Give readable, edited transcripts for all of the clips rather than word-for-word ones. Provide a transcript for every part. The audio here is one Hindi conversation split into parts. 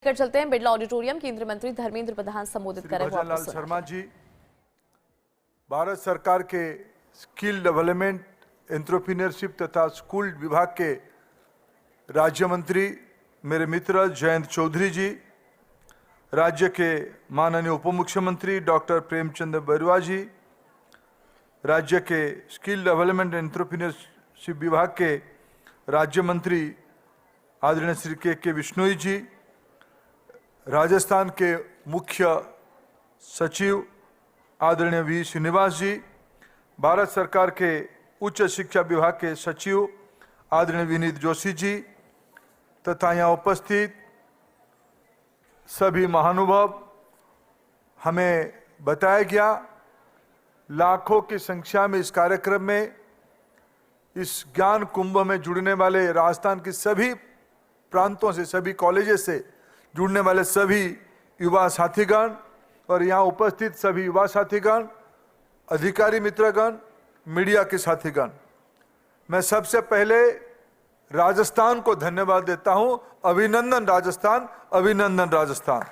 कर चलते हैं बिरला ऑडिटोरियम। केंद्रीय मंत्री धर्मेंद्र प्रधान संबोधित कर रहे हैं। भजन लाल शर्मा जी, भारत सरकार के स्किल डेवलपमेंट, एंटरप्रेन्योरशिप तथा स्कूल विभाग के राज्य मंत्री मेरे मित्र जयंत चौधरी जी, राज्य के माननीय उप मुख्यमंत्री डॉक्टर प्रेमचंद बरुआ जी, राज्य के स्किल डेवलपमेंट एंटरप्रेन्योरशिप विभाग के राज्य मंत्री आदरणीय श्री के विश्नोई जी, राजस्थान के मुख्य सचिव आदरणीय वी श्रीनिवास जी, भारत सरकार के उच्च शिक्षा विभाग के सचिव आदरणीय विनीत जोशी जी तथा यहाँ उपस्थित सभी महानुभाव, हमें बताया गया लाखों की संख्या में इस कार्यक्रम में, इस ज्ञान कुंभ में जुड़ने वाले राजस्थान के सभी प्रांतों से, सभी कॉलेजेस से जुड़ने वाले सभी युवा साथीगण और यहाँ उपस्थित सभी युवा साथीगण, अधिकारी मित्रगण, मीडिया के साथीगण, मैं सबसे पहले राजस्थान को धन्यवाद देता हूं। अभिनंदन राजस्थान, अभिनंदन राजस्थान।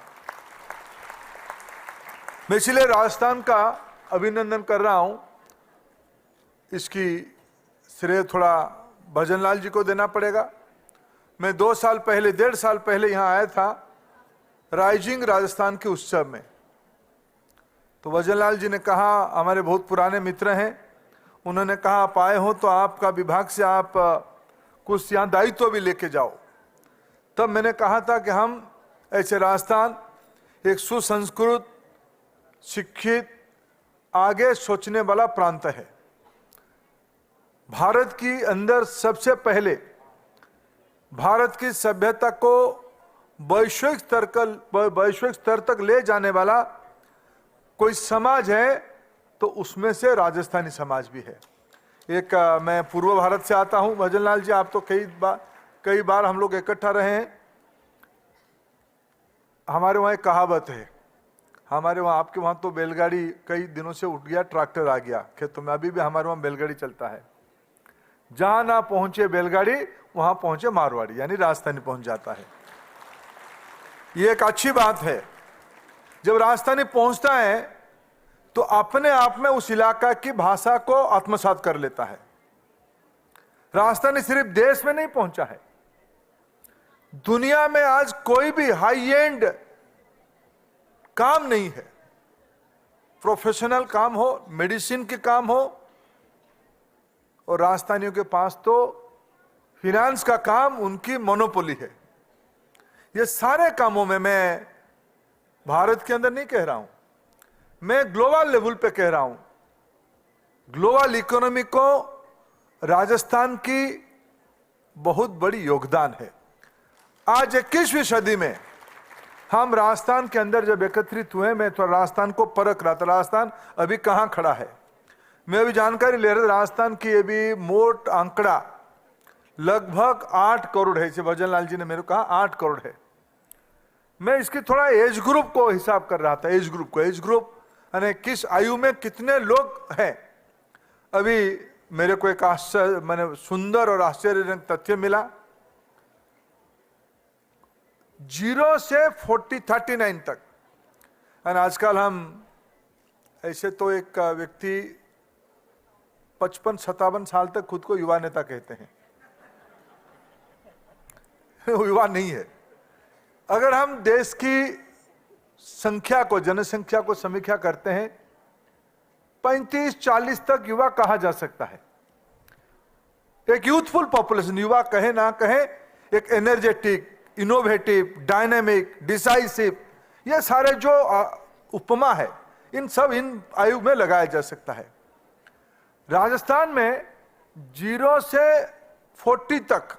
मैं इसलिए राजस्थान का अभिनंदन कर रहा हूं, इसकी श्रेय थोड़ा भजन लाल जी को देना पड़ेगा। मैं 2 साल पहले, 1.5 साल पहले यहाँ आया था राइजिंग राजस्थान के उत्सव में, तो भजन लाल जी ने कहा, हमारे बहुत पुराने मित्र हैं, उन्होंने कहा आप आए हो तो आपका विभाग से आप कुछ यहाँ दायित्व भी लेके जाओ। तब मैंने कहा था कि हम ऐसे राजस्थान एक सुसंस्कृत, शिक्षित, आगे सोचने वाला प्रांत है। भारत की अंदर सबसे पहले भारत की सभ्यता को वैश्विक स्तर तक ले जाने वाला कोई समाज है तो उसमें से राजस्थानी समाज भी है। एक मैं पूर्व भारत से आता हूं, भजन लाल जी आप तो कई बार हम लोग इकट्ठा रहे हैं। हमारे वहाँ एक कहावत है, हमारे वहाँ, आपके वहाँ तो बैलगाड़ी कई दिनों से उठ गया, ट्रैक्टर आ गया खेतों में, अभी भी हमारे वहाँ बैलगाड़ी चलता है। जहां ना पहुंचे बैलगाड़ी वहां पहुंचे मारवाड़ी, यानी राजस्थानी पहुंच जाता है। ये एक अच्छी बात है। जब राजस्थानी पहुंचता है तो अपने आप में उस इलाका की भाषा को आत्मसात कर लेता है। राजस्थानी सिर्फ देश में नहीं पहुंचा है, दुनिया में आज कोई भी हाई एंड काम नहीं है, प्रोफेशनल काम हो, मेडिसिन के काम हो, और राजस्थानियों के पास तो फिनेंस का काम उनकी मोनोपोली है। ये सारे कामों में, मैं भारत के अंदर नहीं कह रहा हूं, मैं ग्लोबल लेवल पे कह रहा हूं, ग्लोबल इकोनॉमी को राजस्थान की बहुत बड़ी योगदान है। आज 21वीं सदी में हम राजस्थान के अंदर जब एकत्रित हुए, मैं तो राजस्थान को परख रहा था, राजस्थान अभी कहां खड़ा है। मैं अभी जानकारी ले रहा था, राजस्थान की अभी मोट आंकड़ा लगभग 8 करोड़ है। भजन लाल जी ने मेरे को कहा 8 करोड़ है। मैं इसकी थोड़ा एज ग्रुप को हिसाब कर रहा था, एज ग्रुप यानी किस आयु में कितने लोग हैं। अभी मेरे को एक आश्चर्य, मैंने सुंदर और आश्चर्यजनक तथ्य मिला, 0 से 39 तक। और आजकल हम ऐसे तो एक व्यक्ति 55-57 साल तक खुद को युवा नेता कहते हैं वो युवा नहीं है। अगर हम देश की संख्या को, जनसंख्या को समीक्षा करते हैं, 35-40 तक युवा कहा जा सकता है। एक यूथफुल पॉपुलेशन, युवा कहे ना कहे, एक एनर्जेटिक, इनोवेटिव, डायनेमिक, डिसाइसिव, ये सारे जो उपमा है, इन आयु में लगाया जा सकता है। राजस्थान में 0 से 40 तक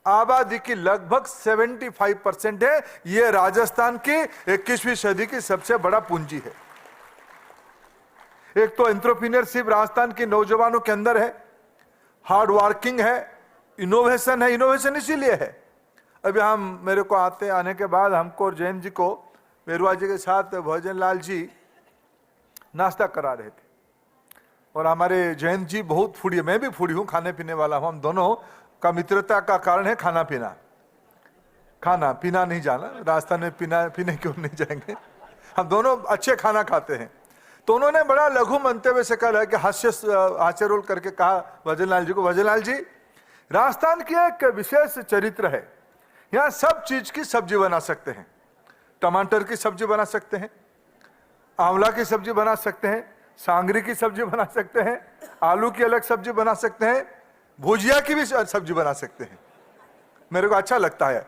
आबादी की लगभग 75% है। यह राजस्थान की 21वीं सदी की सबसे बड़ा पूंजी है। एक तो एंटरप्रेन्योरशिप राजस्थान के नौजवानों के अंदर है, हार्ड वर्किंग है, इनोवेशन है। इनोवेशन इसीलिए है, अभी हम, मेरे को आने के बाद हमको और जैन जी को, बेरुआ जी के साथ भजन लाल जी नाश्ता करा रहे थे, और हमारे जयंत जी बहुत फूडी है, मैं भी फूडी हूं, खाने पीने वाला हूं, हम दोनों का मित्रता का कारण है खाना पीना। खाना पीना नहीं जाना, राजस्थान में पीने क्यों नहीं जाएंगे, हम दोनों अच्छे खाना खाते हैं। तो उन्होंने बड़ा लघु मंतव्य से कहा कि हास्य रोल करके कहा भजनलाल जी को, भजनलाल जी राजस्थान की एक विशेष चरित्र है, यहाँ सब चीज की सब्जी बना सकते हैं, टमाटर की सब्जी बना सकते हैं, आंवला की सब्जी बना सकते हैं, सांगरी की सब्जी बना सकते हैं, आलू की अलग सब्जी बना सकते हैं, भुजिया की भी सब्जी बना सकते हैं। मेरे को अच्छा लगता है,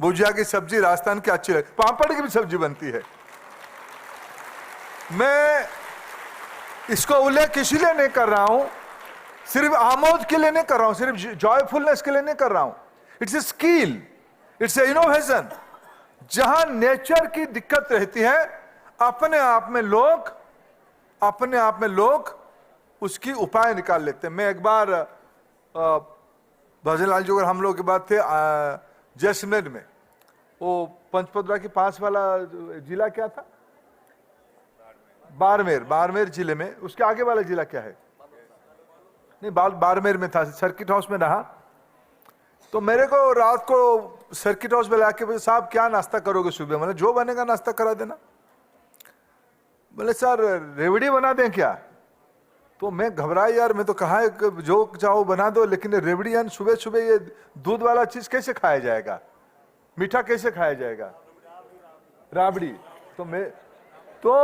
भुजिया की सब्जी राजस्थान की अच्छी लगती, पापड़ की भी सब्जी बनती है। मैं इसको उल्लेख इसीलिए नहीं कर रहा हूं, सिर्फ आमोद के लिए नहीं कर रहा हूं, सिर्फ जॉयफुलनेस के लिए नहीं कर रहा हूं। It's a skill, it's a innovation. जहां नेचर की दिक्कत रहती है, अपने आप में लोग उसकी उपाय निकाल लेते हैं। मैं एक बार भजनलाल जी और हम लोग के बाद थे जैसलमेर में, वो पंचपदरा के पास वाला जिला क्या था, बाड़मेर जिले में, उसके आगे वाला जिला क्या है, नहीं बाड़मेर में था, सर्किट हाउस में रहा। तो मेरे को रात को सर्किट हाउस में लाके, साहब क्या नाश्ता करोगे सुबह, मैंने जो बनेगा नाश्ता करा देना। बोले सर रेवड़ी बना दें क्या, तो मैं घबराया यार, मैं तो कहा है जो चाहो बना दो, लेकिन रेवड़ी यानी सुबह सुबह ये दूध वाला चीज कैसे खाया जाएगा, मीठा कैसे खाया जाएगा, राबड़ी। तो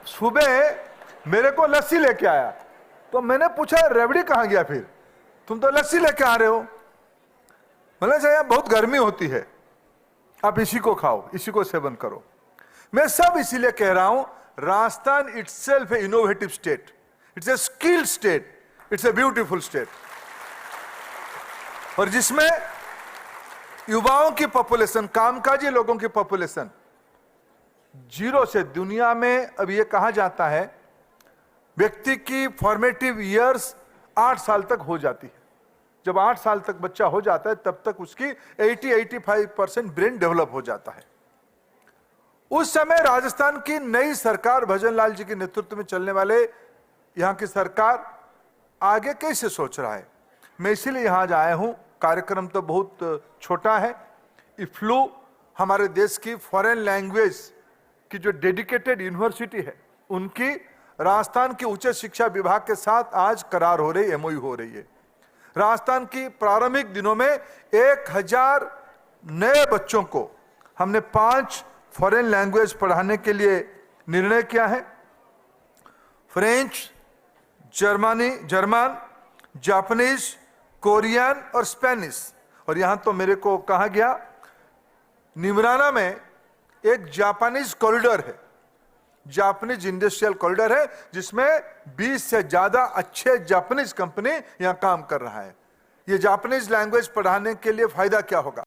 सुबह मेरे को लस्सी लेके आया, तो मैंने पूछा रेवड़ी कहाँ गया, फिर तुम तो लस्सी लेके आ रहे हो। मतलब यार बहुत गर्मी होती है, आप इसी को खाओ, इसी को सेवन करो। मैं सब इसीलिए कह रहा हूं, Rajasthan itself A innovative state, it's a skill state, it's a beautiful state, और जिसमें युवाओं की पॉपुलेशन, कामकाजी लोगों की पॉपुलेशन जीरो से, दुनिया में अब ये कहा जाता है व्यक्ति की फॉर्मेटिव ईयर्स 8 साल तक हो जाती है। जब 8 साल तक बच्चा हो जाता है, तब तक उसकी 80-85% ब्रेन डेवलप हो जाता है। उस समय राजस्थान की नई सरकार, भजनलाल जी के नेतृत्व में चलने वाले यहाँ की सरकार आगे कैसे सोच रहा है, मैं इसीलिए यहाँ आया हूँ। कार्यक्रम तो बहुत छोटा है। इफ्लू हमारे देश की फॉरेन लैंग्वेज की जो डेडिकेटेड यूनिवर्सिटी है, उनकी राजस्थान के उच्च शिक्षा विभाग के साथ आज करार हो रही, एमओयू हो रही है। राजस्थान की प्रारंभिक दिनों में 1000 नए बच्चों को हमने 5 फॉरेन लैंग्वेज पढ़ाने के लिए निर्णय किया है। फ्रेंच, जर्मन, जापानीज, कोरियन और स्पेनिश। और यहां तो मेरे को कहा गया निमराना में एक जापानीज कॉरिडोर है, जापानीज इंडस्ट्रियल कॉरिडोर है, जिसमें 20 से ज्यादा अच्छे जापानीज कंपनी यहां काम कर रहा है। ये जापानीज लैंग्वेज पढ़ाने के लिए फायदा क्या होगा।